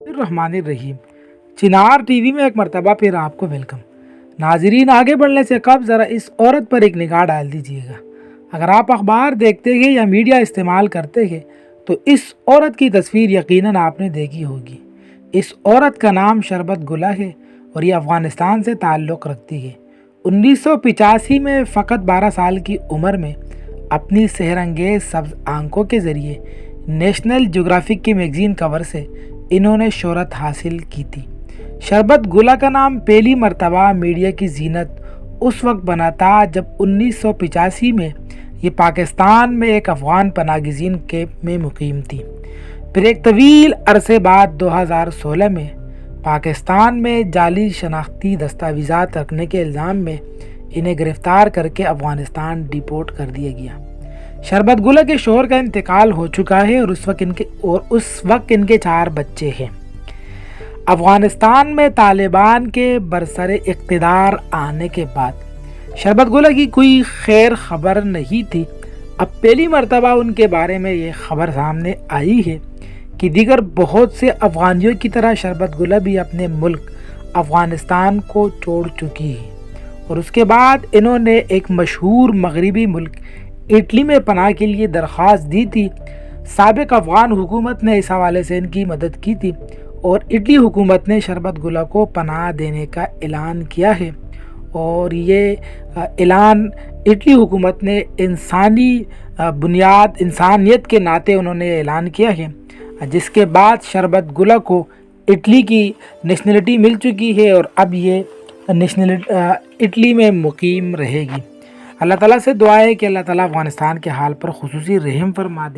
الرحمن الرحیم چنار T V میں ایک مرتبہ پھر آپ کو ویلکم۔ ناظرین، آگے بڑھنے سے قبل ذرا اس عورت پر ایک نگاہ ڈال دیجیے گا۔ اگر آپ اخبار دیکھتے ہیں یا میڈیا استعمال کرتے ہیں تو اس عورت کی تصویر یقیناً آپ نے دیکھی ہوگی۔ اس عورت کا نام شربت گلہ ہے اور یہ افغانستان سے تعلق رکھتی ہے۔ 1985 میں فقط 12 سال کی عمر میں اپنی سحر انگیز سبز آنکھوں کے ذریعے نیشنل جغرافک کی میگزین کور سے انہوں نے شہرت حاصل کی تھی۔ شربت گلہ کا نام پہلی مرتبہ میڈیا کی زینت اس وقت بنا تھا جب 1985 میں یہ پاکستان میں ایک افغان پناہ گزین کیمپ میں مقیم تھی۔ پھر ایک طویل عرصے بعد 2016 میں پاکستان میں جعلی شناختی دستاویزات رکھنے کے الزام میں انہیں گرفتار کر کے افغانستان ڈیپورٹ کر دیا گیا۔ شربت گلہ کے شوہر کا انتقال ہو چکا ہے اور اس وقت ان کے 4 بچے ہیں۔ افغانستان میں طالبان کے برسر اقتدار آنے کے بعد شربت گلہ کی کوئی خیر خبر نہیں تھی۔ اب پہلی مرتبہ ان کے بارے میں یہ خبر سامنے آئی ہے کہ دیگر بہت سے افغانیوں کی طرح شربت گلہ بھی اپنے ملک افغانستان کو چھوڑ چکی ہے اور اس کے بعد انہوں نے ایک مشہور مغربی ملک اٹلی میں پناہ کے لیے درخواست دی تھی۔ سابق افغان حکومت نے اس حوالے سے ان کی مدد کی تھی اور اٹلی حکومت نے شربت گلہ کو پناہ دینے کا اعلان کیا ہے، اور یہ اعلان اٹلی حکومت نے انسانیت کے ناطے انہوں نے اعلان کیا ہے، جس کے بعد شربت گلہ کو اٹلی کی نیشنلٹی مل چکی ہے اور اب یہ اٹلی میں مقیم رہے گی۔ اللہ تعالیٰ سے دعا ہے کہ اللہ تعالیٰ افغانستان کے حال پر خصوصی رحم فرما دے۔